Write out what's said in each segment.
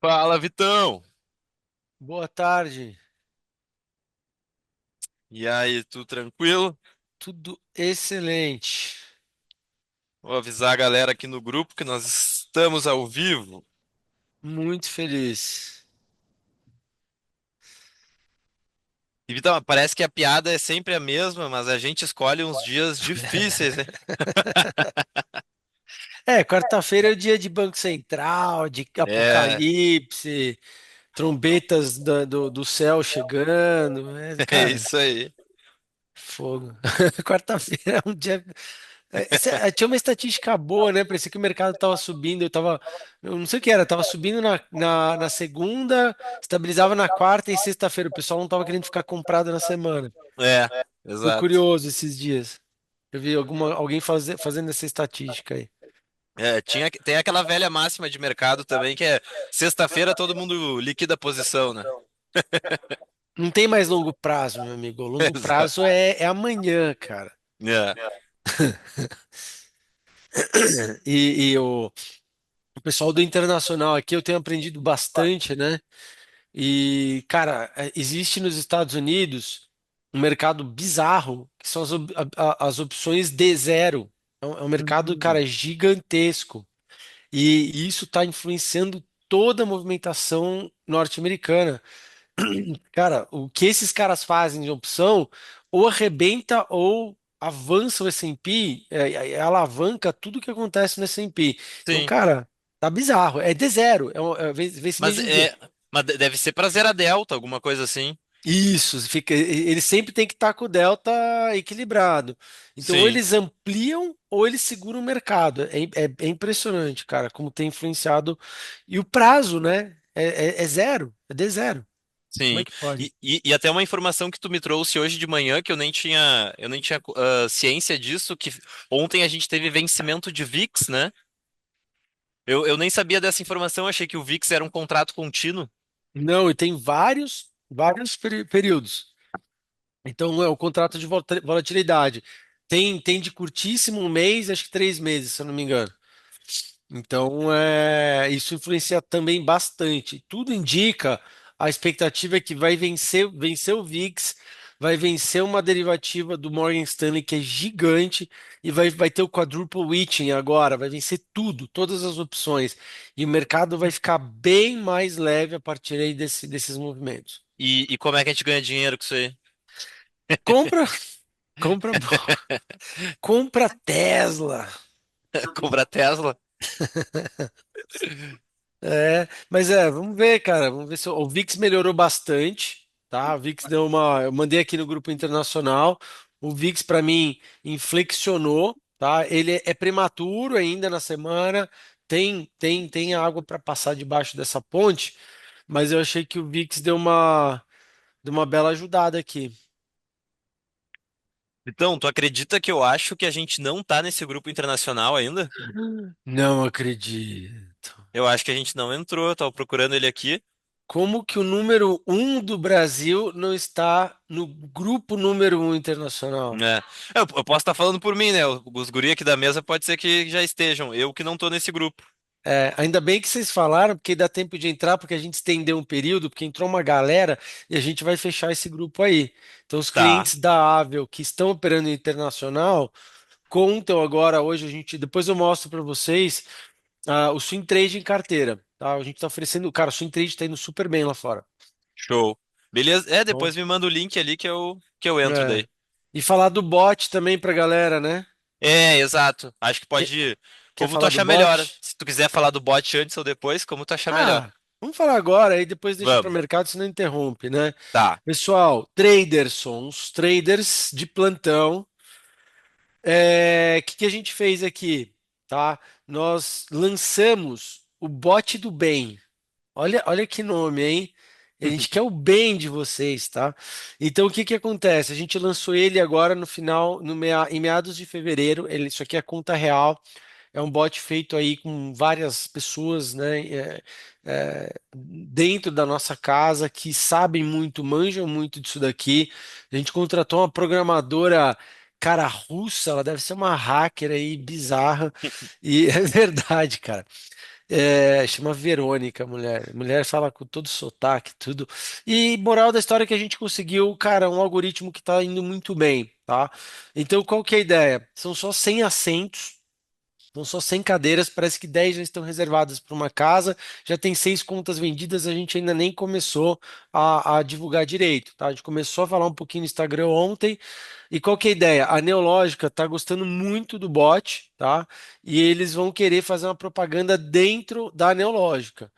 Fala, Vitão! Boa tarde, E aí, tudo tranquilo? tudo excelente. Vou avisar a galera aqui no grupo que nós estamos ao vivo. Muito feliz. E Vitão, parece que a piada é sempre a mesma, mas a gente escolhe uns dias difíceis, né? Quarta-feira é o dia de Banco Central, de É, apocalipse, trombetas do céu chegando. é Cara, isso aí. fogo. Quarta-feira é um dia. Tinha uma estatística boa, né? Parecia que o mercado estava subindo. Eu não sei o que era, estava subindo na segunda, estabilizava na quarta e sexta-feira. O pessoal não estava querendo ficar comprado na semana. É, Foi exato. curioso esses dias. Eu vi alguém fazendo essa estatística aí. É, tem aquela velha máxima de mercado também, que é sexta-feira todo mundo liquida a posição, né? Não tem mais longo prazo, meu amigo. Longo Exato. prazo é amanhã, cara. É. O pessoal do internacional aqui eu tenho aprendido bastante, né? E, cara, existe nos Estados Unidos um mercado bizarro, que são as opções D0. É um mercado, Hum. cara, gigantesco. E isso está influenciando toda a movimentação norte-americana. Cara, o que esses caras fazem de opção ou arrebenta ou avança o S&P, alavanca tudo que acontece no S&P. Então, Sim. cara, tá bizarro. É D zero, Mas vencimento em D. é, mas deve ser pra zero a delta, alguma coisa assim. Isso, ele sempre tem que estar com o delta equilibrado. Então, ou Sim, eles ampliam ou eles seguram o mercado. É impressionante, cara, como tem influenciado. E o prazo, né? É zero, é D zero. Como é sim. que pode? E até uma informação que tu me trouxe hoje de manhã, que eu nem tinha ciência disso, que ontem a gente teve vencimento de VIX, né? Eu nem sabia dessa informação, achei que o VIX era um contrato contínuo. Não, e tem vários períodos. Então, é o contrato de volatilidade. Tem de curtíssimo um mês, acho que 3 meses, se eu não me engano. Então, isso influencia também bastante. Tudo indica, a expectativa é que vai vencer o VIX, vai vencer uma derivativa do Morgan Stanley que é gigante e vai ter o quadruple witching agora, vai vencer tudo, todas as opções. E o mercado vai ficar bem mais leve a partir aí desses movimentos. E como é que a gente ganha dinheiro com isso aí? Compra, compra, compra Tesla. Comprar Tesla? Mas vamos ver, cara. Vamos ver se o VIX melhorou bastante, tá? O VIX deu uma. Eu mandei aqui no grupo internacional. O VIX para mim inflexionou, tá? Ele é prematuro ainda na semana. Tem água para passar debaixo dessa ponte, mas eu achei que o VIX deu uma bela ajudada aqui. Então, tu acredita que eu acho que a gente não tá nesse grupo internacional ainda? Não acredito. Eu acho que a gente não entrou, eu tava procurando ele aqui. Como que o número um do Brasil não está no grupo número um internacional? É. Eu posso estar falando por mim, né? Os guri aqui da mesa pode ser que já estejam. Eu que não tô nesse grupo. Ainda bem que vocês falaram, porque dá tempo de entrar, porque a gente estendeu um período, porque entrou uma galera e a gente vai fechar esse grupo aí. Então, os Tá, clientes da Avel que estão operando internacional contam agora, hoje, depois eu mostro para vocês o swing trade em carteira. Tá? A gente está oferecendo, cara, o swing trade está indo super bem lá fora. show. Beleza? É, Bom, depois me manda o link ali que eu entro é. daí. E falar do bot também para galera, né? É, exato. Acho que Quer, pode ir. quer Como tu falar do achar melhor. bot? Se tu quiser falar do bot antes ou depois, como tu achar melhor. Vamos falar agora, aí depois deixa para o Vamos. mercado, senão interrompe, né? Tá. Pessoal, traders, traders de plantão. O que a gente fez aqui, tá? Nós lançamos o bot do bem. Olha que nome, hein? A gente quer o bem de vocês, tá? Então, o que que acontece? A gente lançou ele agora no final, em meados de fevereiro. Isso aqui é conta real. É um bot feito aí com várias pessoas, né, dentro da nossa casa que sabem muito, manjam muito disso daqui. A gente contratou uma programadora, cara, russa, ela deve ser uma hacker aí bizarra. E é verdade, cara. Chama Verônica, mulher. Mulher fala com todo sotaque, tudo. E moral da história é que a gente conseguiu, cara, um algoritmo que tá indo muito bem, tá? Então, qual que é a ideia? São só 100 assentos. São só 100 cadeiras, parece que 10 já estão reservadas para uma casa, já tem 6 contas vendidas, a gente ainda nem começou a divulgar direito, tá? A gente começou a falar um pouquinho no Instagram ontem, e qual que é a ideia? A Neológica está gostando muito do bot, tá? E eles vão querer fazer uma propaganda dentro da Neológica.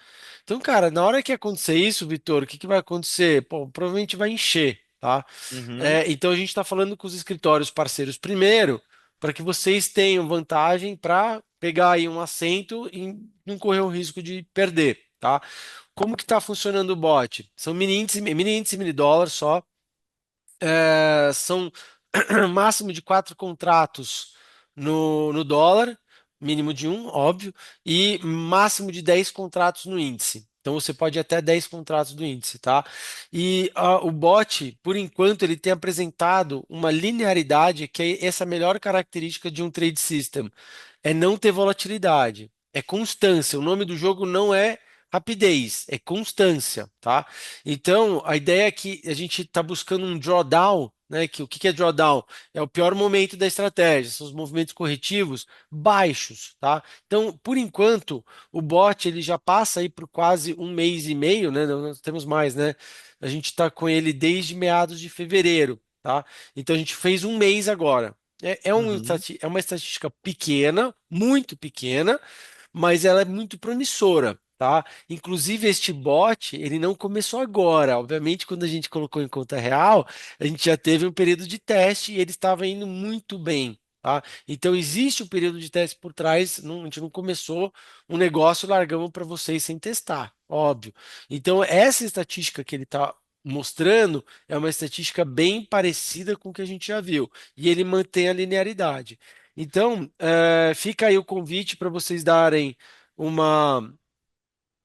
Então, cara, na hora que acontecer isso, Vitor, o que que vai acontecer? Pô, provavelmente vai encher, tá? Uhum. Então a gente está falando com os escritórios parceiros primeiro, para que vocês tenham vantagem para pegar aí um assento e não correr o risco de perder, tá? Como que está funcionando o bot? São mini índice, mini dólar só. São máximo de 4 contratos no dólar, mínimo de um, óbvio, e máximo de 10 contratos no índice. Então você pode ir até 10 contratos do índice, tá? E o bot, por enquanto, ele tem apresentado uma linearidade que é essa melhor característica de um trade system. É não ter volatilidade, é constância. O nome do jogo não é rapidez, é constância, tá? Então, a ideia é que a gente está buscando um drawdown, né? Que o que que é drawdown? É o pior momento da estratégia, são os movimentos corretivos baixos, tá? Então, por enquanto, o bot ele já passa aí por quase um mês e meio, né? Nós temos mais, né? A gente está com ele desde meados de fevereiro, tá? Então a gente fez um mês agora. Uhum. É uma estatística pequena, muito pequena, mas ela é muito promissora, tá? Inclusive, este bot, ele não começou agora. Obviamente, quando a gente colocou em conta real, a gente já teve um período de teste e ele estava indo muito bem, tá? Então, existe um período de teste por trás, a gente não começou um negócio e largamos para vocês sem testar, óbvio. Então, essa estatística que ele está mostrando é uma estatística bem parecida com o que a gente já viu, e ele mantém a linearidade. Então, fica aí o convite para vocês darem uma,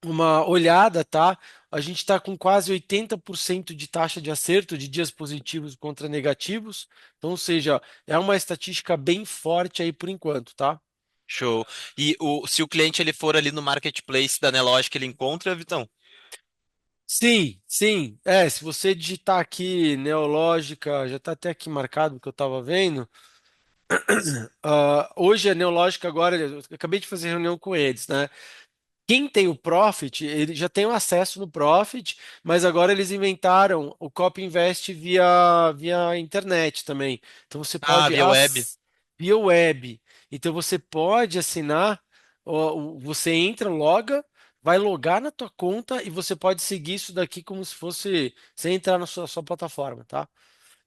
uma olhada, tá? A gente está com quase 80% de taxa de acerto de dias positivos contra negativos. Então, ou seja, é uma estatística bem forte aí por enquanto, tá? Show. E se o cliente ele for ali no marketplace da Nelogic, ele encontra, Vitão? Sim, sim. Se você digitar aqui Neológica, já está até aqui marcado que eu estava vendo. Hoje a Neológica agora, eu acabei de fazer reunião com eles, né? Quem tem o Profit, ele já tem o acesso no Profit, mas agora eles inventaram o Copy Invest via internet também. Então você Ah, pode via web. via web. Então você pode assinar, você entra, loga, vai logar na tua conta e você pode seguir isso daqui como se fosse você entrar na sua plataforma, tá?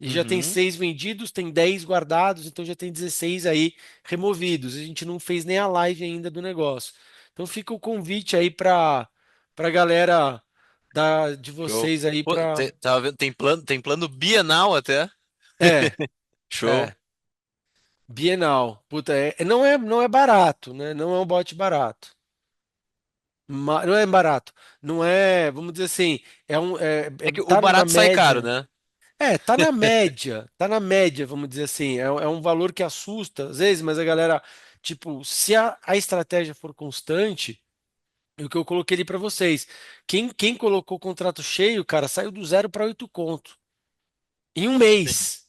E já tem Uhum. 6 vendidos, tem 10 guardados, então já tem 16 aí removidos. A gente não fez nem a live ainda do negócio. Então fica o convite aí para galera de Show. vocês aí Pô, para. tava vendo, tem plano bienal até. É, Show. é. Bienal. Puta, não é barato, né? Não é um bote barato. Não é barato. Não é, vamos dizer assim, É que o tá na barato sai caro, média. né? Tá na média, vamos dizer assim. É um valor que assusta às vezes, mas a galera, tipo, se a estratégia for constante, é o que eu coloquei ali para vocês. Quem colocou o contrato cheio, cara, saiu do zero para 8 conto. Em um Sim. mês.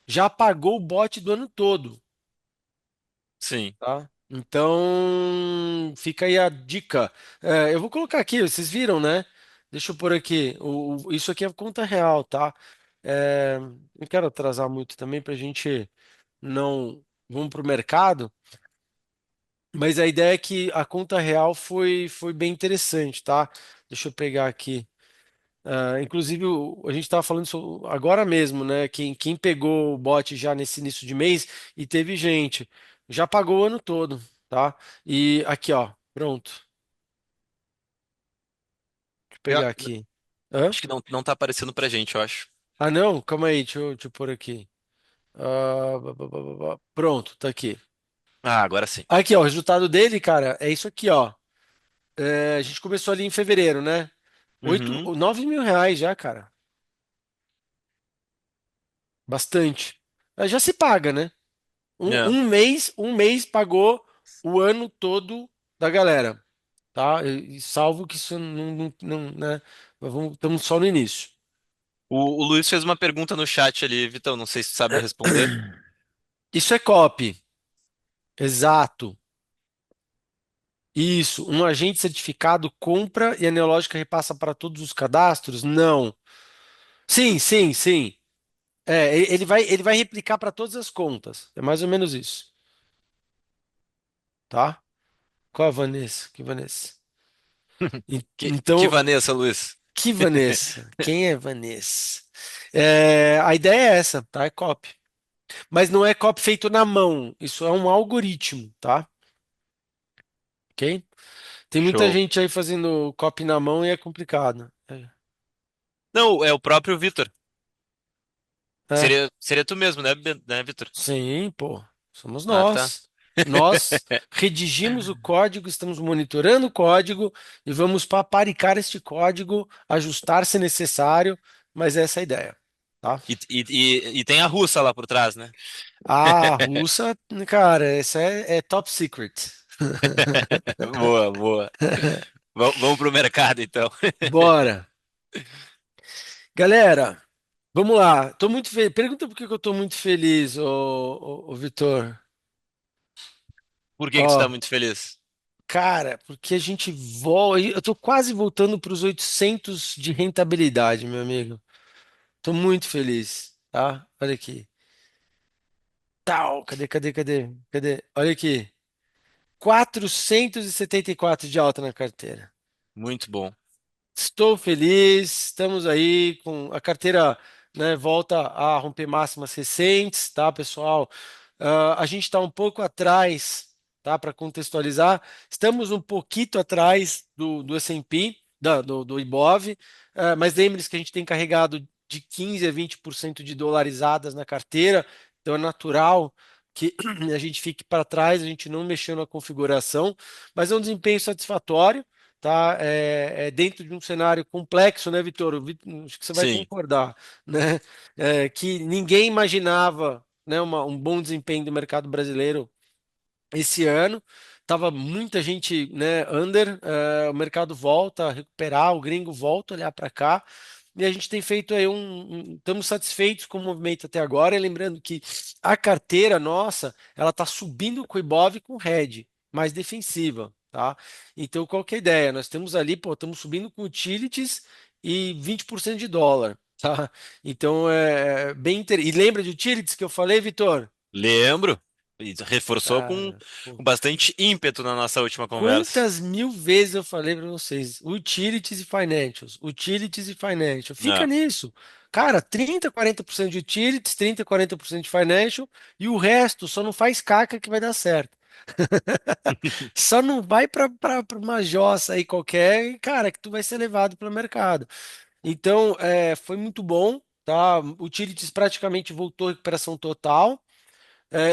Já pagou o bote do ano todo, Sim. tá? Então, fica aí a dica. Eu vou colocar aqui, vocês viram, né? Deixa eu pôr aqui. Isso aqui é conta real, tá? Não quero atrasar muito também para a gente não. Vamos para o mercado, mas a ideia é que a conta real foi bem interessante, tá? Deixa eu pegar aqui. Inclusive, a gente estava falando agora mesmo, né? Quem pegou o bot já nesse início de mês e teve gente, já pagou o ano todo, tá? E aqui, ó, pronto. Deixa eu Eu pegar aqui. Hã? acho que não tá aparecendo pra gente, eu acho. Ah, não? Calma aí, deixa eu pôr aqui. Pronto, tá aqui. Ah, agora sim. Aqui, ó, o resultado dele, cara, é isso aqui, ó. A gente começou ali em fevereiro, né? Uhum. 9 mil reais já, cara. Bastante. Já se paga, né? É. Um mês pagou o ano todo da galera. tá? E salvo que isso né? Estamos só no início. O Luiz fez uma pergunta no chat ali, Vitão, não sei se tu sabe responder. Isso é copy, exato. Isso, um agente certificado compra e a Neológica repassa para todos os cadastros? Não. Sim, sim, sim. Ele vai replicar para todas as contas. É mais ou menos isso, tá? Qual a Vanessa? Que Vanessa? Que Então, Vanessa, Luiz? que Vanessa? Quem é Vanessa? A ideia é essa, tá? É copy. Mas não é copy feito na mão. Isso é um algoritmo, tá? Ok? Tem muita Show. gente aí fazendo copy na mão e é complicado. Não, é o próprio Vitor. É. Seria tu mesmo, né, né, Vitor? Sim, pô. Somos Ah, tá. nós. Nós redigimos o código, estamos monitorando o código e vamos paparicar este código, ajustar se necessário, mas essa é a ideia, tá? E tem a russa lá por trás, né? A russa, cara, essa é top secret. Boa, boa. Vamos pro mercado, então. Bora. Galera, vamos lá. Tô muito feliz. Pergunta por que que eu tô muito feliz, ô Vitor. Por que que tu tá Ó, muito feliz? cara, porque a gente volta. Eu tô quase voltando para os 800 de rentabilidade, meu amigo. Tô muito feliz, tá? Olha aqui. Tal, cadê? Olha aqui. 474 de alta na carteira. Muito bom. Estou feliz, estamos aí com a carteira, né, volta a romper máximas recentes, tá, pessoal? A gente está um pouco atrás, tá, para contextualizar, estamos um pouquinho atrás do S&P, do Ibov, mas lembre-se que a gente tem carregado de 15 a 20% de dolarizadas na carteira, então é natural que a gente fique para trás, a gente não mexeu na configuração, mas é um desempenho satisfatório, tá? Dentro de um cenário complexo, né, Vitor? Acho que você vai Sim. concordar, né? Que ninguém imaginava, né, um bom desempenho do mercado brasileiro esse ano. Tava muita gente, né, under, o mercado volta a recuperar, o gringo volta a olhar para cá. E a gente tem feito aí estamos satisfeitos com o movimento até agora. E lembrando que a carteira nossa, ela está subindo com o Ibov e com o Red, mais defensiva, tá? Então, qual que é a ideia? Nós temos ali, pô, estamos subindo com utilities e 20% de dólar, tá? Então, bem interessante. E lembra de utilities que eu falei, Vitor? Lembro. E reforçou Cara, com bastante ímpeto na nossa última conversa. quantas mil vezes eu falei para vocês? Utilities e financials. Utilities e financial. Fica É. nisso. Cara, 30, 40% de utilities, 30, 40% de financial e o resto só não faz caca que vai dar certo. Só não vai para uma jossa aí qualquer, cara, que tu vai ser levado para o mercado. Então, foi muito bom, tá? Utilities praticamente voltou à recuperação total.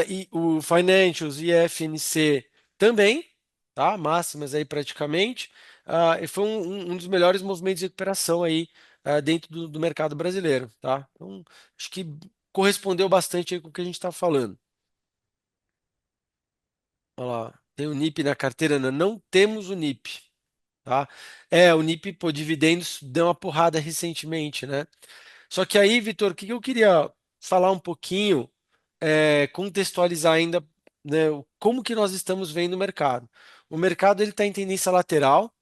E o Financials e FNC também, tá? Máximas aí praticamente. E foi um dos melhores movimentos de recuperação aí dentro do mercado brasileiro, tá? Então, acho que correspondeu bastante aí com o que a gente está falando. Olha lá, tem o NIP na carteira? Não, não temos o NIP, tá? O NIP, pô, dividendos deu uma porrada recentemente, né? Só que aí, Vitor, o que que eu queria falar um pouquinho, contextualizar ainda, né, como que nós estamos vendo o mercado. O mercado ele está em tendência lateral,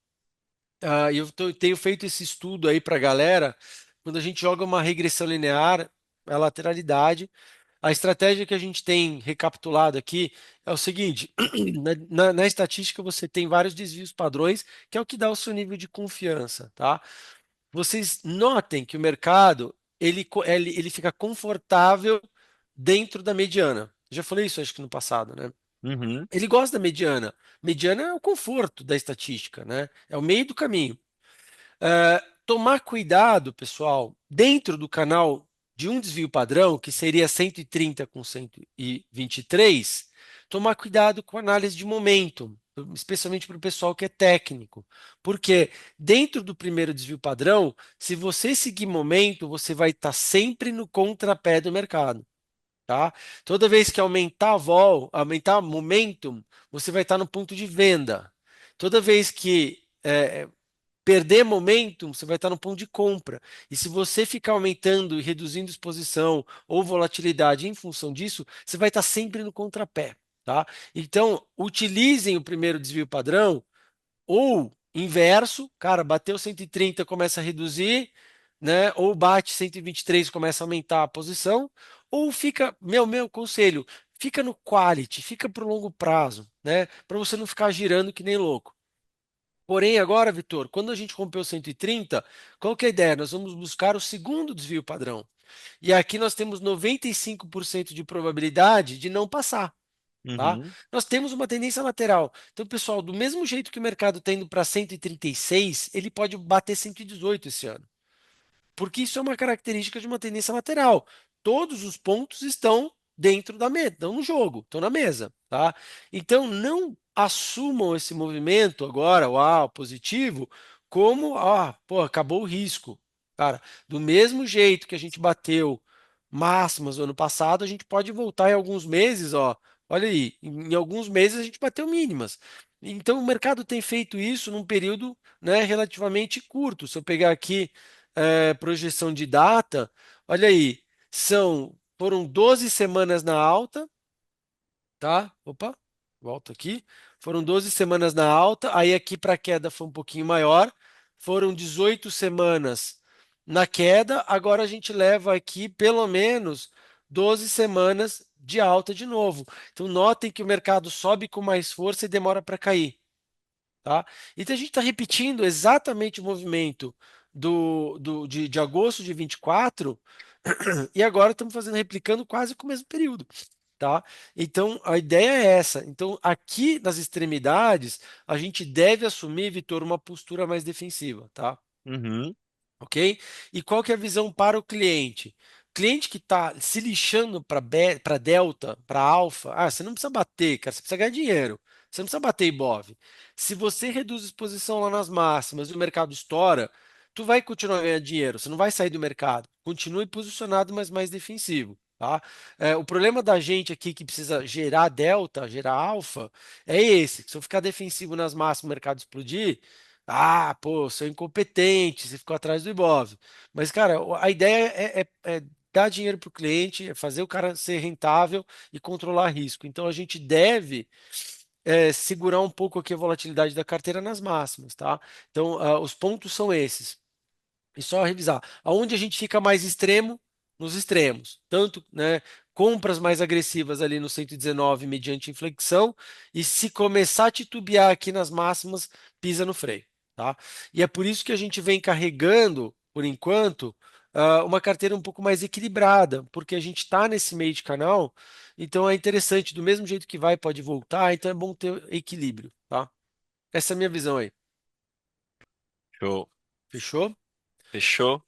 e tenho feito esse estudo aí para a galera. Quando a gente joga uma regressão linear, a lateralidade, a estratégia que a gente tem recapitulado aqui é o seguinte: na estatística você tem vários desvios padrões, que é o que dá o seu nível de confiança, tá? Vocês notem que o mercado ele fica confortável dentro da mediana. Já falei isso acho que no passado, né? Uhum. Ele gosta da mediana. Mediana é o conforto da estatística, né? É o meio do caminho. Tomar cuidado, pessoal, dentro do canal de um desvio padrão, que seria 130 com 123, tomar cuidado com a análise de momento, especialmente para o pessoal que é técnico. Porque dentro do primeiro desvio padrão, se você seguir momento, você vai estar sempre no contrapé do mercado. Tá? Toda vez que aumentar a vol, aumentar o momentum, você vai estar no ponto de venda. Toda vez que perder momentum, você vai estar no ponto de compra. E se você ficar aumentando e reduzindo exposição ou volatilidade em função disso, você vai estar sempre no contrapé, tá? Então, utilizem o primeiro desvio padrão ou inverso, cara, bateu 130, começa a reduzir, né? Ou bate 123, começa a aumentar a posição, ou fica, meu conselho, fica no quality, fica para o longo prazo, né? Para você não ficar girando que nem louco. Porém, agora, Vitor, quando a gente rompeu 130, qual que é a ideia? Nós vamos buscar o segundo desvio padrão. E aqui nós temos 95% de probabilidade de não passar. Tá? Uhum. Nós temos uma tendência lateral. Então, pessoal, do mesmo jeito que o mercado está indo para 136, ele pode bater 118 esse ano. Porque isso é uma característica de uma tendência lateral. Todos os pontos estão dentro da mesa, estão no jogo, estão na mesa, tá? Então não assumam esse movimento agora, uau, positivo, como, pô, acabou o risco. Cara, do mesmo jeito que a gente bateu máximas no ano passado, a gente pode voltar em alguns meses, ó. Olha aí, em alguns meses a gente bateu mínimas. Então o mercado tem feito isso num período, né, relativamente curto. Se eu pegar aqui projeção de data, olha aí, foram 12 semanas na alta, tá? Opa, volta aqui. Foram 12 semanas na alta, aí aqui para a queda foi um pouquinho maior. Foram 18 semanas na queda, agora a gente leva aqui pelo menos 12 semanas de alta de novo. Então notem que o mercado sobe com mais força e demora para cair. Tá? Então a gente está repetindo exatamente o movimento de agosto de 24 e agora estamos fazendo, replicando quase com o mesmo período. Tá? Então a ideia é essa. Então aqui nas extremidades a gente deve assumir, Vitor, uma postura mais defensiva. Tá? Uhum. Ok? E qual que é a visão para o cliente? Cliente que está se lixando para delta, para alfa, você não precisa bater, cara, você precisa ganhar dinheiro. Você não precisa bater Ibov. Se você reduz a exposição lá nas máximas e o mercado estoura, tu vai continuar ganhando dinheiro, você não vai sair do mercado. Continue posicionado, mas mais defensivo. Tá? O problema da gente aqui que precisa gerar delta, gerar alfa, é esse. Se eu ficar defensivo nas máximas, o mercado explodir, pô, sou incompetente, você ficou atrás do Ibov. Mas, cara, a ideia é dar dinheiro para o cliente, é fazer o cara ser rentável e controlar risco. Então, a gente deve segurar um pouco aqui a volatilidade da carteira nas máximas, tá? Então, os pontos são esses. E só revisar. Aonde a gente fica mais extremo? Nos extremos. Tanto, né, compras mais agressivas ali no 119 mediante inflexão, e se começar a titubear aqui nas máximas, pisa no freio, tá? E é por isso que a gente vem carregando, por enquanto, uma carteira um pouco mais equilibrada, porque a gente está nesse meio de canal, então é interessante, do mesmo jeito que vai, pode voltar, então é bom ter equilíbrio, tá? Essa é a minha visão aí. Show. Fechou? Fechou?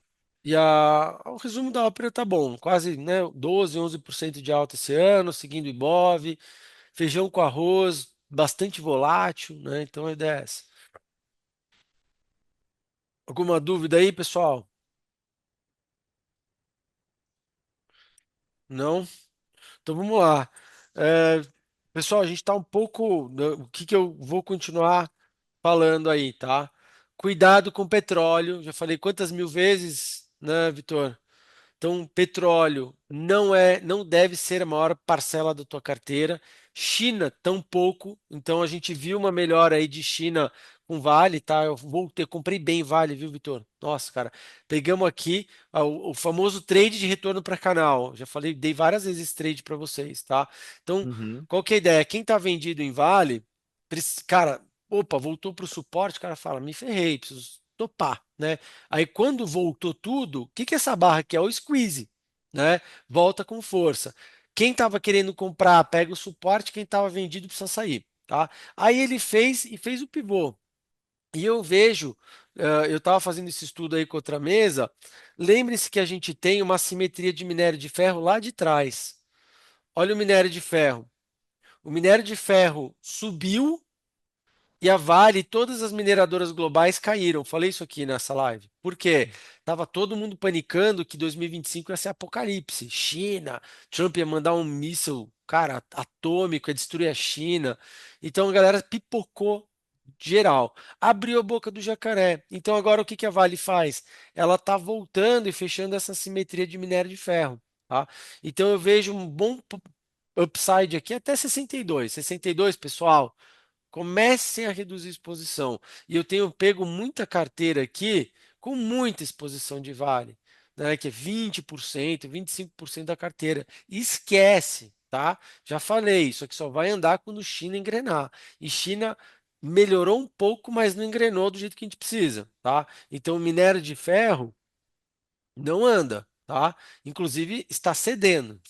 E o resumo da ópera tá bom, quase, né, 12, 11% de alta esse ano, seguindo o Ibov, feijão com arroz, bastante volátil, né? Então a ideia é essa. Alguma dúvida aí, pessoal? Não? Então vamos lá. É, pessoal, a gente está um pouco. O que que eu vou continuar falando aí, tá? Cuidado com o petróleo. Já falei quantas mil vezes, né, Vitor? Então, petróleo não deve ser a maior parcela da tua carteira. China, tampouco. Então, a gente viu uma melhora aí de China com Vale, tá? Comprei bem Vale, viu, Vitor? Nossa, cara, pegamos aqui o famoso trade de retorno para canal. Já falei, dei várias vezes esse trade para vocês, tá? Então, Uhum. qual que é a ideia? Quem tá vendido em Vale, cara, opa, voltou para o suporte, o cara fala, me ferrei, preciso topar, né? Aí quando voltou tudo, o que que é essa barra aqui? É o squeeze, né? Volta com força. Quem estava querendo comprar, pega o suporte, quem estava vendido precisa sair, tá? Aí ele fez o pivô. E eu vejo, eu estava fazendo esse estudo aí com outra mesa. Lembre-se que a gente tem uma simetria de minério de ferro lá de trás. Olha o minério de ferro. O minério de ferro subiu e a Vale e todas as mineradoras globais caíram. Falei isso aqui nessa live. Por quê? Tava todo mundo panicando que 2025 ia ser apocalipse. China, Trump ia mandar um míssil, cara, atômico, ia destruir a China. Então a galera pipocou. geral. Abriu a boca do jacaré. Então agora o que que a Vale faz? Ela está voltando e fechando essa simetria de minério de ferro, tá? Então eu vejo um bom upside aqui até 62. 62, pessoal. Comecem a reduzir exposição. E eu tenho pego muita carteira aqui com muita exposição de vale, né, que é 20%, 25% da carteira. Esquece, tá? Já falei, isso aqui só vai andar quando China engrenar. E China melhorou um pouco, mas não engrenou do jeito que a gente precisa, tá? Então, o minério de ferro não anda, tá? Inclusive está cedendo,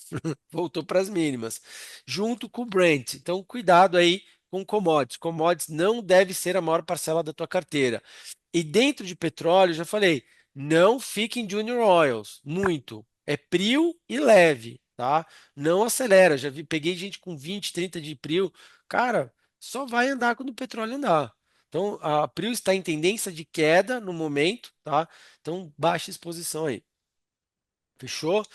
voltou para as mínimas, junto com o Brent. Então, cuidado aí com commodities. Commodities não deve ser a maior parcela da tua carteira. E dentro de petróleo, já falei, não fique em junior oils, muito. É prio e leve, tá? Não acelera. Já vi, peguei gente com 20, 30 de prio. Cara, só vai andar quando o petróleo andar. Então, a prio está em tendência de queda no momento, tá? Então, baixa exposição aí. Fechou?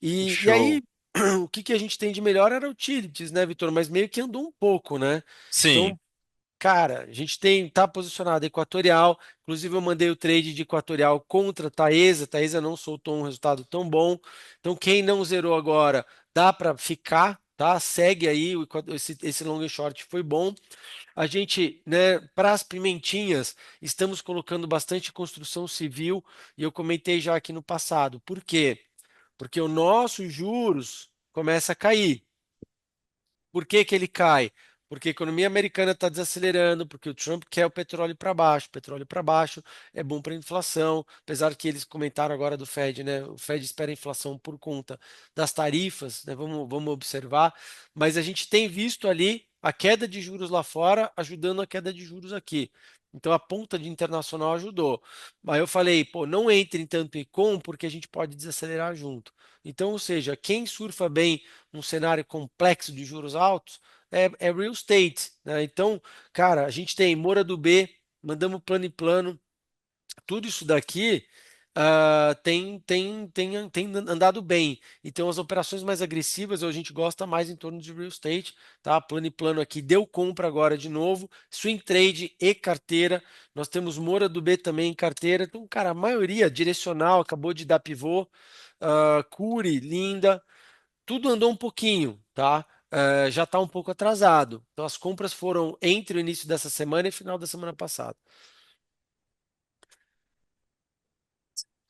E aí, Show. o que que a gente tem de melhor era utilities, né, Vitor? Mas meio que andou um pouco, né? Sim. Então, cara, a gente tá posicionado Equatorial. Inclusive, eu mandei o trade de Equatorial contra Taesa. Taesa não soltou um resultado tão bom. Então, quem não zerou agora, dá para ficar, tá? Segue aí, esse long and short foi bom. A gente, né, para as pimentinhas, estamos colocando bastante construção civil, e eu comentei já aqui no passado. Por quê? Porque o nosso juros começa a cair. Por que que ele cai? Porque a economia americana está desacelerando, porque o Trump quer o petróleo para baixo. Petróleo para baixo é bom para a inflação, apesar que eles comentaram agora do Fed, né? O Fed espera a inflação por conta das tarifas, né? Vamos observar. Mas a gente tem visto ali a queda de juros lá fora ajudando a queda de juros aqui. Então a ponta de internacional ajudou. Mas eu falei, pô, não entre em tanto econ porque a gente pode desacelerar junto. Então, ou seja, quem surfa bem um cenário complexo de juros altos, é real estate, né? Então, cara, a gente tem Moura do B, mandamos plano em plano, tudo isso daqui tem andado bem. Então, as operações mais agressivas a gente gosta mais em torno de real estate, tá? Plano e plano aqui deu compra agora de novo, swing trade e carteira. Nós temos Moura do B também em carteira. Então, cara, a maioria direcional acabou de dar pivô, Cury, linda. Tudo andou um pouquinho, tá? Já está um pouco atrasado. Então, as compras foram entre o início dessa semana e o final da semana passada.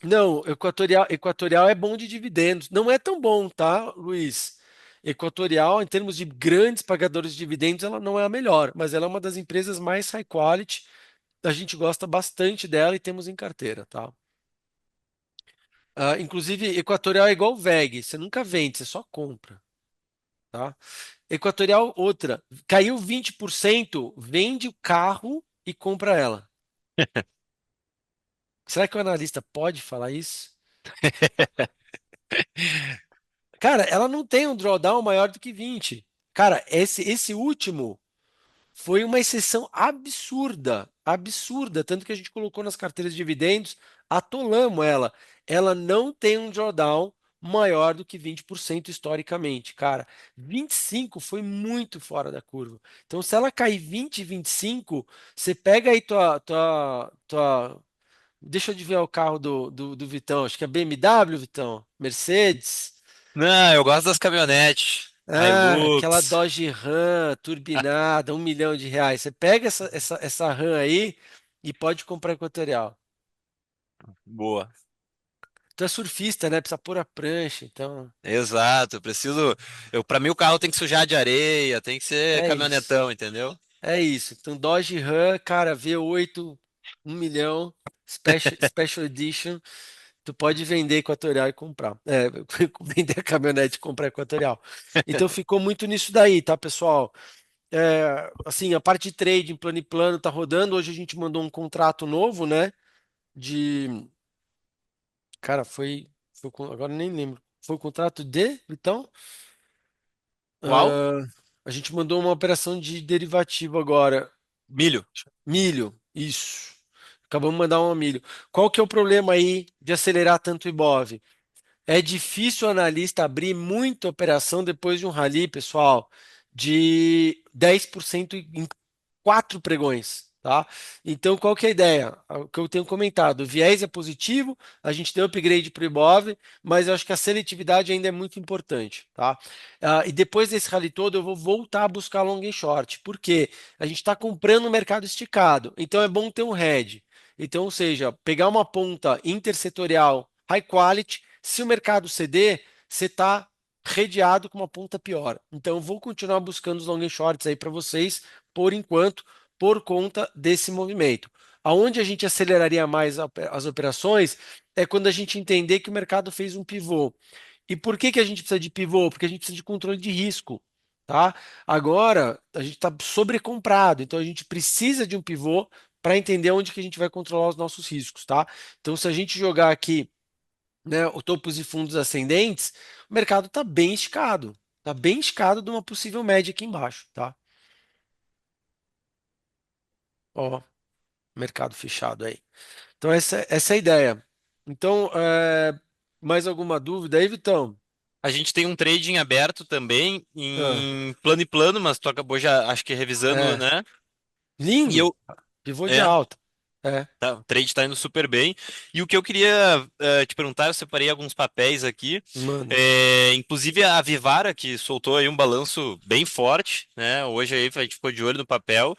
Não, Equatorial é bom de dividendos. Não é tão bom, tá, Luiz? Equatorial, em termos de grandes pagadores de dividendos, ela não é a melhor, mas ela é uma das empresas mais high quality. A gente gosta bastante dela e temos em carteira, tá? Inclusive, Equatorial é igual o VEG, você nunca vende, você só compra, tá? Equatorial, outra. Caiu 20%, vende o carro e compra ela. Será que o analista pode falar isso? Cara, ela não tem um drawdown maior do que 20. Cara, esse último foi uma exceção absurda, absurda, tanto que a gente colocou nas carteiras de dividendos, atolamos ela. Ela não tem um drawdown maior do que 20% historicamente, cara. 25 foi muito fora da curva. Então, se ela cair 20, 25, você pega aí deixa eu adivinhar o carro do Vitão, acho que é BMW, Vitão, Mercedes. Não, eu gosto das caminhonetes. Aquela Hilux. Dodge Ram turbinada, R$ 1 milhão. Você pega essa Ram aí e pode comprar equatorial. Boa. Tu é surfista, né? Precisa pôr a prancha, então Exato. Eu preciso. Para mim, o carro tem que sujar de areia, tem que ser é isso. caminhonetão, entendeu? É isso. Então, Dodge Ram, cara, V8, 1 milhão, Special Edition. Tu pode vender equatorial e comprar. Vender a caminhonete e comprar equatorial. Então, ficou muito nisso daí, tá, pessoal? Assim, a parte de trading, plano e plano, tá rodando. Hoje a gente mandou um contrato novo, né? De. Cara, agora nem lembro. Foi o contrato de. Então, Qual? a gente mandou uma operação de derivativo agora. Milho. Milho, isso. Acabamos de mandar um milho. Qual que é o problema aí de acelerar tanto o Ibov? É difícil o analista abrir muita operação depois de um rally, pessoal, de 10% quatro pregões, tá? Então, qual que é a ideia? O que eu tenho comentado, o viés é positivo, a gente deu upgrade para o Ibov, mas eu acho que a seletividade ainda é muito importante, tá? E depois desse rally todo, eu vou voltar a buscar long e short, porque a gente está comprando o mercado esticado, então é bom ter um hedge. Então, ou seja, pegar uma ponta intersetorial high quality, se o mercado ceder, você está redeado com uma ponta pior. Então, eu vou continuar buscando os long e shorts aí para vocês, por enquanto, por conta desse movimento. Aonde a gente aceleraria mais as operações é quando a gente entender que o mercado fez um pivô. E por que que a gente precisa de pivô? Porque a gente precisa de controle de risco, tá? Agora a gente está sobrecomprado, então a gente precisa de um pivô para entender onde que a gente vai controlar os nossos riscos, tá? Então, se a gente jogar aqui, né, o topos e fundos ascendentes, o mercado está bem esticado de uma possível média aqui embaixo, tá? Ó, mercado fechado aí. Então, essa é a ideia. Então, mais alguma dúvida aí, Vitão? A gente tem um trading aberto também Ah, em plano e plano, mas tu acabou já, acho que revisando, é, né? E lindo. eu, Pivô de é, alta. É, tá, o trade tá indo super bem. E o que eu queria te perguntar, eu separei alguns papéis aqui, manda. inclusive a Vivara, que soltou aí um balanço bem forte, né? Hoje aí a gente ficou de olho no papel.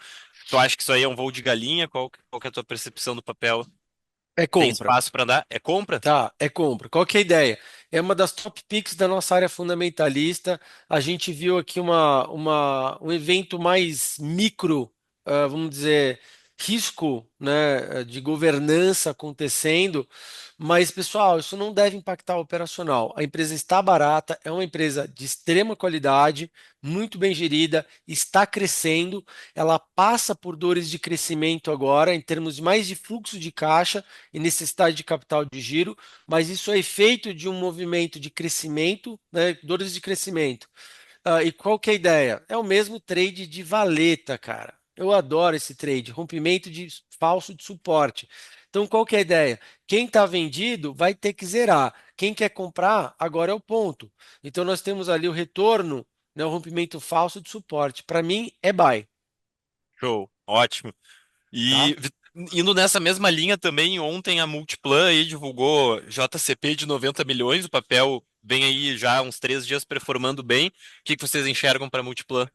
Tu acha que isso aí é um voo de galinha? Qual que é a tua percepção do papel? É Tem compra. espaço para andar? É compra? Tá, é compra. Qual que é a ideia? É uma das top picks da nossa área fundamentalista. A gente viu aqui um evento mais micro, vamos dizer, risco, né, de governança acontecendo. Mas, pessoal, isso não deve impactar o operacional. A empresa está barata, é uma empresa de extrema qualidade, muito bem gerida, está crescendo. Ela passa por dores de crescimento agora, em termos de mais de fluxo de caixa e necessidade de capital de giro, mas isso é efeito de um movimento de crescimento, né, dores de crescimento. E qual que é a ideia? É o mesmo trade de valeta, cara. Eu adoro esse trade, rompimento de falso de suporte. Então, qual que é a ideia? Quem está vendido vai ter que zerar. Quem quer comprar, agora é o ponto. Então, nós temos ali o retorno, né, o rompimento falso de suporte. Para mim, é buy, Show, ótimo. tá? E indo nessa mesma linha também, ontem a Multiplan aí divulgou JCP de 90 milhões, o papel vem aí já há uns 3 dias performando bem. O que que vocês enxergam para a Multiplan?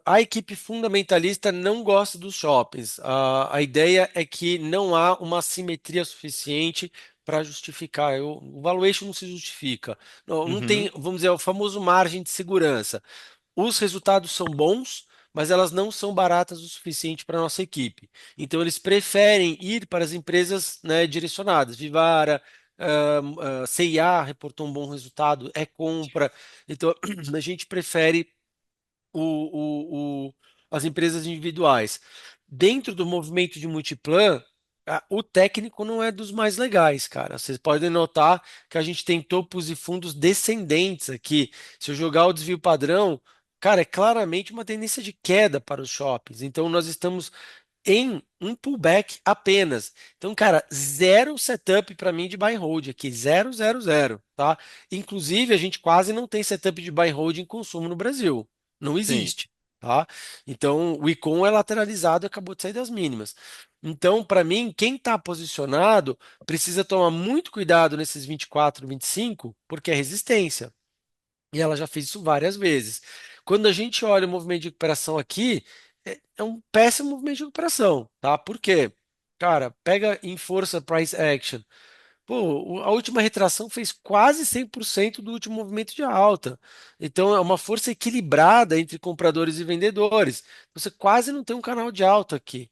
A equipe fundamentalista não gosta dos shoppings. A ideia é que não há uma simetria suficiente para justificar. O valuation não se justifica. Não, não tem, Uhum, vamos dizer, o famoso margem de segurança. Os resultados são bons, mas elas não são baratas o suficiente para a nossa equipe. Então, eles preferem ir para as empresas, né, direcionadas. Vivara, CIA reportou um bom resultado, é compra. Então, a gente prefere as empresas individuais. Dentro do movimento de multiplan, o técnico não é dos mais legais, cara. Vocês podem notar que a gente tem topos e fundos descendentes aqui. Se eu jogar o desvio padrão, cara, é claramente uma tendência de queda para os shoppings. Então, nós estamos em um pullback apenas. Então, cara, zero setup para mim de buy and hold aqui, zero, zero, zero, tá? Inclusive, a gente quase não tem setup de buy and hold em consumo no Brasil. Não sim. existe, tá? Então, o Icon é lateralizado e acabou de sair das mínimas. Então, para mim, quem está posicionado precisa tomar muito cuidado nesses 24, 25, porque é resistência. E ela já fez isso várias vezes. Quando a gente olha o movimento de recuperação aqui, é um péssimo movimento de recuperação, tá? Por quê? Cara, pega em força price action. Pô, a última retração fez quase 100% do último movimento de alta. Então é uma força equilibrada entre compradores e vendedores. Você quase não tem um canal de alta aqui,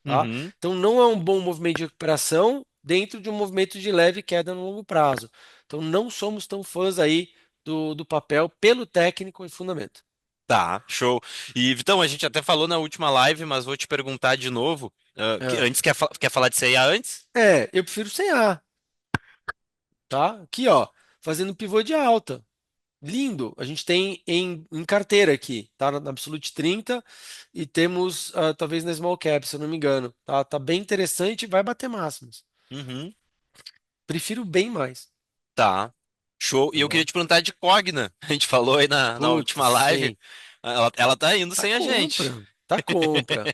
tá? Uhum. Então não é um bom movimento de recuperação dentro de um movimento de leve queda no longo prazo. Então não somos tão fãs aí do papel pelo técnico e fundamento. Tá, show. E Vitão, a gente até falou na última live, mas vou te perguntar de novo. É, Antes quer falar de CIA antes? eu prefiro sem A, tá? Aqui, ó, fazendo pivô de alta. Lindo. A gente tem em carteira aqui, tá? Na Absolute 30 e temos talvez na Small Cap, se eu não me engano. Tá bem interessante, vai bater máximos. Uhum. Prefiro bem mais. Tá, show. E Tá eu queria bom? te perguntar de Cogna. A gente falou aí na Putz, última live. sim. Ela tá indo Tá sem a gente. compra. Tá, compra.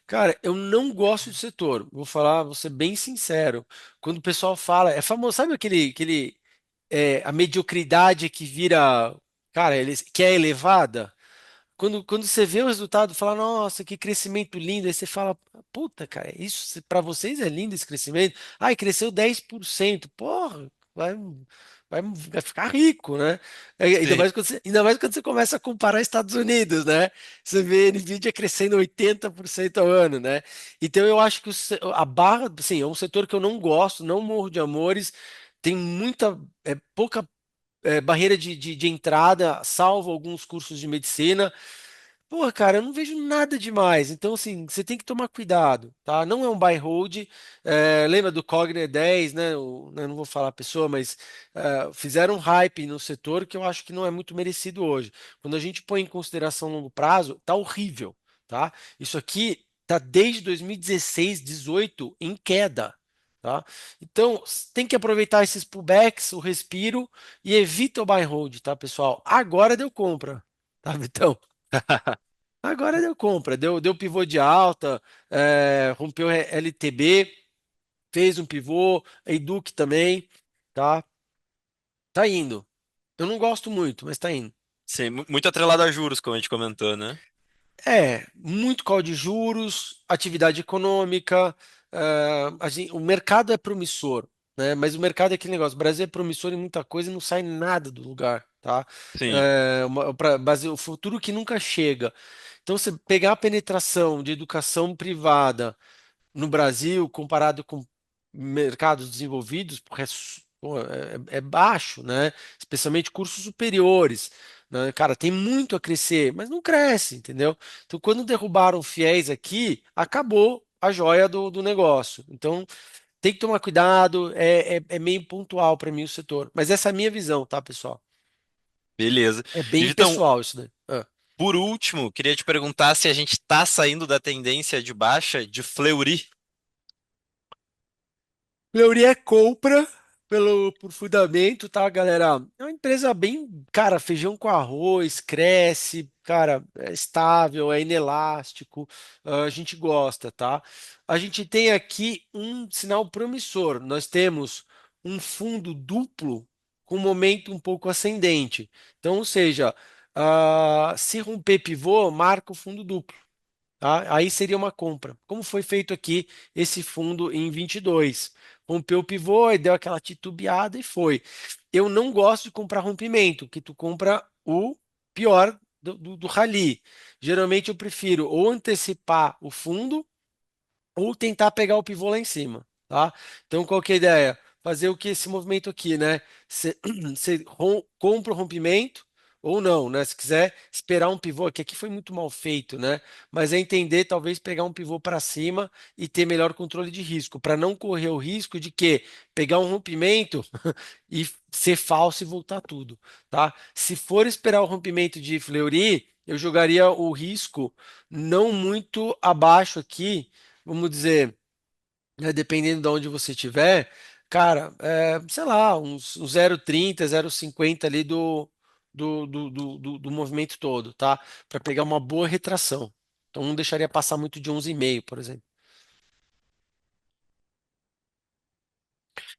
Cara, eu não gosto do setor. Vou falar, vou ser bem sincero. Quando o pessoal fala, é famoso, sabe a mediocridade que vira, cara, que é elevada? Quando você vê o resultado, fala, nossa, que crescimento lindo. Aí você fala, puta, cara, isso para vocês é lindo esse crescimento? Ai, cresceu 10%. Porra, vai ficar rico, né? Sim. Ainda mais quando você começa a comparar Estados Unidos, né? Você vê Nvidia crescendo 80% ao ano, né? Então eu acho que a barra, assim, é um setor que eu não gosto, não morro de amores, tem pouca barreira de entrada, salvo alguns cursos de medicina. Pô, cara, eu não vejo nada demais. Então, assim, você tem que tomar cuidado, tá? Não é um buy hold. Lembra do Cogner 10, né? Eu não vou falar a pessoa, mas fizeram um hype no setor que eu acho que não é muito merecido hoje. Quando a gente põe em consideração longo prazo, tá horrível, tá? Isso aqui tá desde 2016, 18 em queda, tá? Então, tem que aproveitar esses pullbacks, o respiro e evita o buy hold, tá, pessoal? Agora deu compra, tá, Vitão? Agora deu compra, deu pivô de alta, rompeu LTB, fez um pivô, Eduque também, tá? Tá indo. Eu não gosto muito, mas tá indo. Sim, muito atrelado a juros, como a gente comentou, né? Muito call de juros, atividade econômica, o mercado é promissor, né? Mas o mercado é aquele negócio, o Brasil é promissor em muita coisa e não sai nada do lugar, tá? Sim. O futuro que nunca chega. Então, você pegar a penetração de educação privada no Brasil, comparado com mercados desenvolvidos, pô, é baixo, né? Especialmente cursos superiores, né? Cara, tem muito a crescer, mas não cresce, entendeu? Então, quando derrubaram fiéis aqui, acabou a joia do negócio. Então, tem que tomar cuidado, é meio pontual para mim o setor. Mas essa é a minha visão, tá, pessoal? Beleza. É E bem Vitão, pessoal isso daí. por último, queria te perguntar se a gente está saindo da tendência de baixa de Fleury. Fleury é compra por fundamento, tá, galera? É uma empresa bem, cara, feijão com arroz, cresce, cara, é estável, é inelástico, a gente gosta, tá? A gente tem aqui um sinal promissor. Nós temos um fundo duplo com momento um pouco ascendente. Então, ou seja, se romper pivô, marca o fundo duplo. Tá? Aí seria uma compra. Como foi feito aqui esse fundo em 22? Rompeu o pivô e deu aquela titubeada e foi. Eu não gosto de comprar rompimento, que tu compra o pior do rally. Geralmente eu prefiro ou antecipar o fundo ou tentar pegar o pivô lá em cima, tá? Então, qual que é a ideia? Fazer o que esse movimento aqui, né? Você compra o rompimento ou não, né? Se quiser esperar um pivô, que aqui foi muito mal feito, né? Mas é entender, talvez, pegar um pivô para cima e ter melhor controle de risco, para não correr o risco de que pegar um rompimento e ser falso e voltar tudo, tá? Se for esperar o rompimento de Fleury, eu jogaria o risco não muito abaixo aqui, vamos dizer, né, dependendo de onde você estiver, cara, sei lá, uns 0,30, 0,50 ali do movimento todo, tá? Para pegar uma boa retração. Então não deixaria passar muito de 11,5, por exemplo.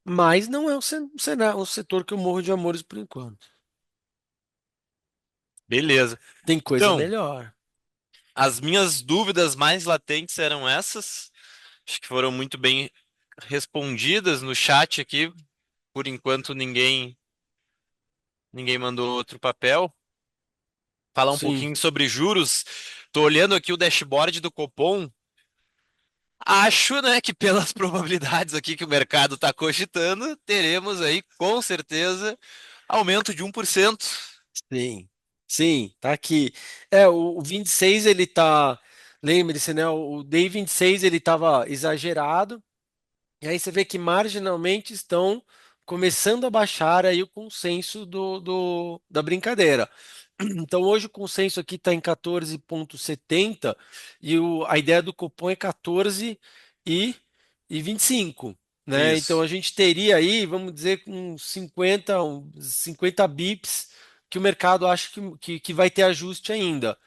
Mas não é o setor que eu morro de amores por enquanto. Beleza. Tem coisa Então, melhor. as minhas dúvidas mais latentes eram essas. Acho que foram muito bem respondidas no chat aqui. Por enquanto, ninguém mandou outro papel. Falar um Sim. pouquinho sobre juros. Tô olhando aqui o dashboard do Copom. Acho, né, que pelas probabilidades aqui que o mercado está cogitando, teremos aí com certeza aumento de 1%. Sim, sim, tá aqui. O 26 ele tá, lembre-se, né? O Day 26 ele tava exagerado, e aí você vê que marginalmente estão começando a baixar aí o consenso da brincadeira. Então hoje o consenso aqui está em 14,70 e a ideia do Copom é 14 e 25, né? Então Isso. a gente teria aí, vamos dizer, com 50 bips que o mercado acha que vai ter ajuste ainda.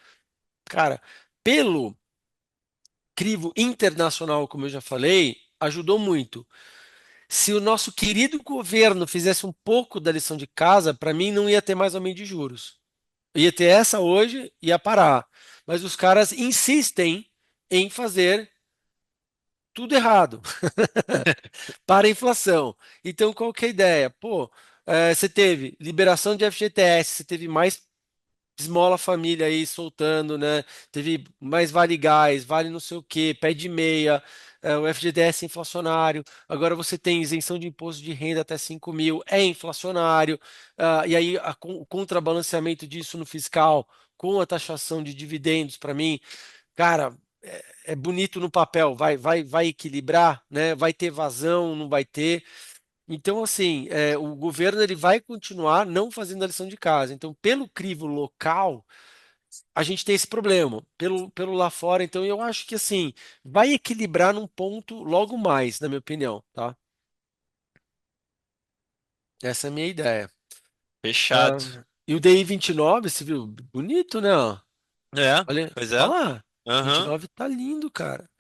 Cara, pelo crivo internacional, como eu já falei, ajudou muito. Se o nosso querido governo fizesse um pouco da lição de casa, para mim não ia ter mais aumento de juros. Ia ter essa hoje, ia parar. Mas os caras insistem em fazer tudo errado para a inflação. Então, qual que é a ideia? Pô, você teve liberação de FGTS, você teve mais esmola família aí soltando, né? Teve mais vale gás, vale não sei o quê, pé de meia, o FGTS é inflacionário. Agora você tem isenção de imposto de renda até 5 mil, é inflacionário. E aí o contrabalanceamento disso no fiscal com a taxação de dividendos, para mim, cara, é bonito no papel, vai equilibrar, né? Vai ter vazão, não vai ter. Então, assim, o governo ele vai continuar não fazendo a lição de casa. Então, pelo crivo local, a gente tem esse problema. Pelo lá fora, então, eu acho que, assim, vai equilibrar num ponto logo mais, na minha opinião, tá? Essa é a minha ideia. Fechado. E o DI 29, você viu? Bonito, né? Ó? É, Olha, pois olha é. lá. Aham. 29 tá lindo, cara.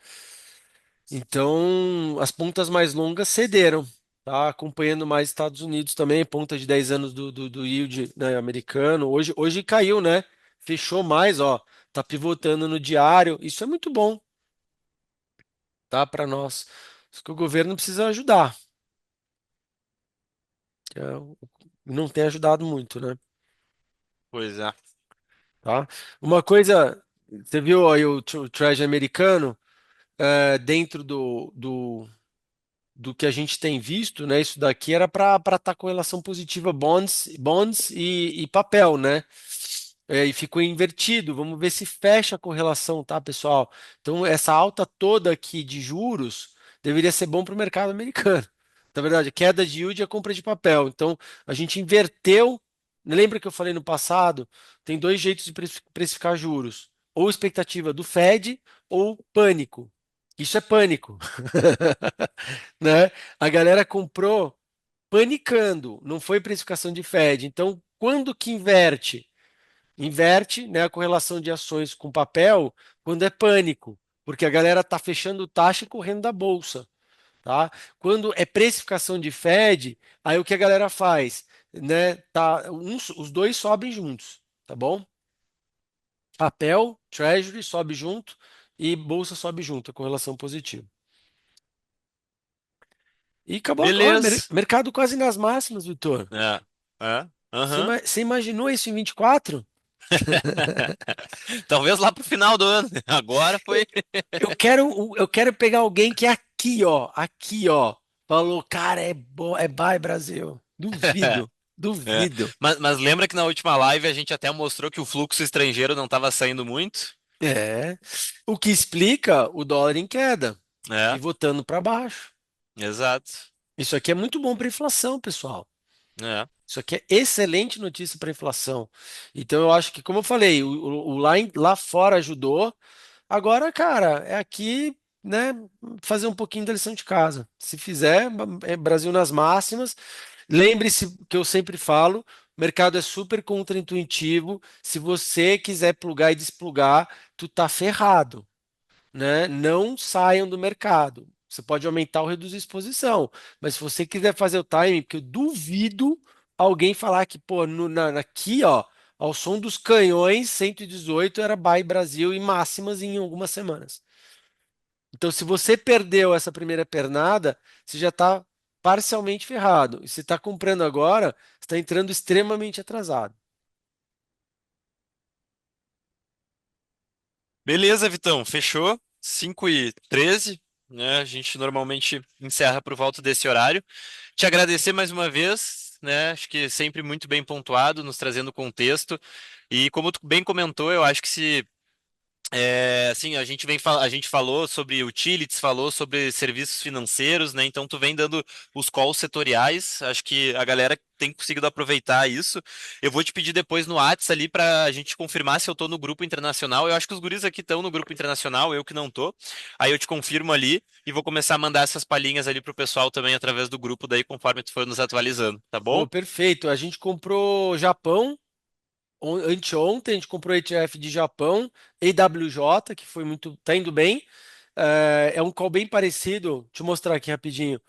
Então, as pontas mais longas cederam, tá? Acompanhando mais Estados Unidos também, ponta de 10 anos do yield, né, americano. Hoje caiu, né? Fechou mais, ó. Tá pivotando no diário. Isso é muito bom, tá? Para nós. Isso que o governo precisa ajudar. que é o- Não tem ajudado muito, né? Pois é. Tá? Uma coisa, você viu aí o Treasury americano, dentro do que a gente tem visto, né? Isso daqui era para estar com relação positiva bonds e papel, né? E ficou invertido. Vamos ver se fecha a correlação, tá, pessoal? Então, essa alta toda aqui de juros deveria ser bom para o mercado americano. Na verdade, queda de yield é compra de papel. Então, a gente inverteu. Lembra que eu falei no passado? Tem dois jeitos de precificar juros: ou expectativa do Fed ou pânico. Isso é pânico. Né? A galera comprou panicando, não foi precificação de Fed. Então, quando que inverte? Inverte, né, a correlação de ações com papel quando é pânico, porque a galera está fechando taxa e correndo da bolsa, tá? Quando é precificação de Fed, aí o que a galera faz, né? Os dois sobem juntos, tá bom? Papel, Treasury sobe junto e bolsa sobe junto, a correlação positiva. E acabou, ó, Beleza. mercado quase nas máximas, Vitor. É. É. Aham. Você imaginou isso em 24? Talvez lá pro final do ano. Agora Eu, foi. eu quero pegar alguém que é aqui, ó, falou, cara, é buy Brasil. Duvido, É. duvido. Mas lembra que na última live a gente até mostrou que o fluxo estrangeiro não estava saindo muito? É. O que explica o dólar em queda, É, pivotando para baixo. exato. Isso aqui é muito bom para inflação, pessoal. É. Isso aqui é excelente notícia para inflação. Então eu acho que, como eu falei, o lá fora ajudou. Agora, cara, é aqui, né, fazer um pouquinho da lição de casa. Se fizer, é Brasil nas máximas. Lembre-se que eu sempre falo, o mercado é super contraintuitivo. Se você quiser plugar e desplugar, tu tá ferrado, né? Não saiam do mercado. Você pode aumentar ou reduzir a exposição, mas se você quiser fazer o timing, porque eu duvido alguém falar que, pô, aqui, ó, ao som dos canhões, 118 era Buy Brasil e máximas em algumas semanas. Então, se você perdeu essa primeira pernada, você já está parcialmente ferrado. E se está comprando agora, você está entrando extremamente atrasado. Beleza, Vitão, fechou. 5h13, né? A gente normalmente encerra por volta desse horário. Te agradecer mais uma vez, né? Acho que sempre muito bem pontuado, nos trazendo contexto. E como tu bem comentou, eu acho que se assim, a gente falou sobre utilities, falou sobre serviços financeiros, né? Então tu vem dando os calls setoriais. Acho que a galera tem conseguido aproveitar isso. Eu vou te pedir depois no Whats ali para a gente confirmar se eu tô no grupo internacional. Eu acho que os guris aqui estão no grupo internacional, eu que não tô. Aí eu te confirmo ali e vou começar a mandar essas palhinhas ali pro pessoal também através do grupo daí, conforme tu for nos atualizando, tá bom? Pô, perfeito. A gente comprou Japão. Anteontem a gente comprou ETF de Japão, EWJ, que foi muito, tá indo bem. É um call bem parecido. Deixa eu mostrar aqui rapidinho.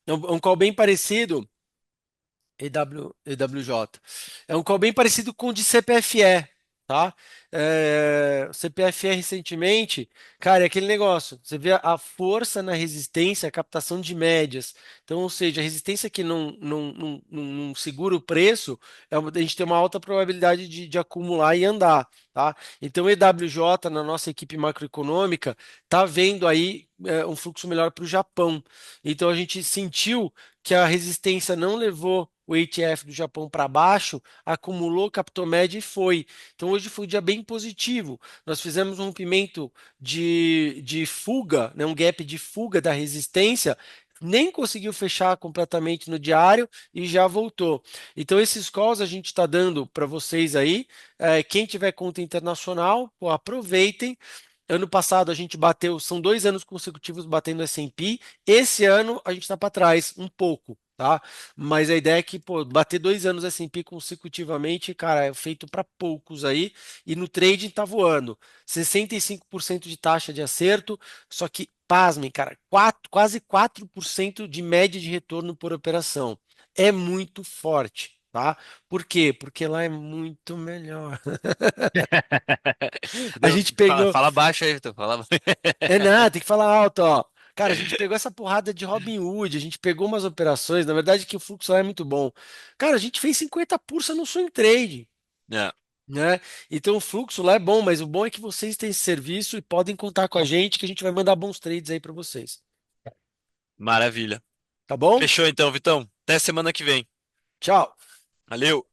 É um call bem parecido. EWJ. É um call bem parecido com o de CPFE, tá? CPFE recentemente, cara, é aquele negócio. Você vê a força na resistência, a captação de médias. Então, ou seja, a resistência que não segura o preço, a gente tem uma alta probabilidade de acumular e andar, tá? Então, o EWJ, na nossa equipe macroeconômica, tá vendo aí um fluxo melhor para o Japão. Então, a gente sentiu que a resistência não levou o ETF do Japão para baixo, acumulou, captou média e foi. Então hoje foi um dia bem positivo. Nós fizemos um rompimento de fuga, né, um gap de fuga da resistência, nem conseguiu fechar completamente no diário e já voltou. Então esses calls a gente está dando para vocês aí. Quem tiver conta internacional, pô, aproveitem. Ano passado a gente bateu, são 2 anos consecutivos batendo S&P. Esse ano a gente está para trás um pouco, tá? Mas a ideia é que, pô, bater 2 anos S&P consecutivamente, cara, é feito para poucos aí. E no trading tá voando. 65% de taxa de acerto, só que, pasmem, cara, quase 4% de média de retorno por operação. É muito forte, tá? Por quê? Porque lá é muito melhor. A Não, gente fala, pegou. fala baixo aí, Vitor. Fala... É nada, tem que falar alto, ó. Cara, a gente pegou essa porrada de Robin Hood, a gente pegou umas operações, na verdade que o fluxo lá é muito bom. Cara, a gente fez 50% no swing trade, É, né? Então o fluxo lá é bom, mas o bom é que vocês têm esse serviço e podem contar com a gente que a gente vai mandar bons trades aí pra vocês. maravilha. Tá bom? Fechou então, Vitão. Até semana que vem. Tchau. Valeu.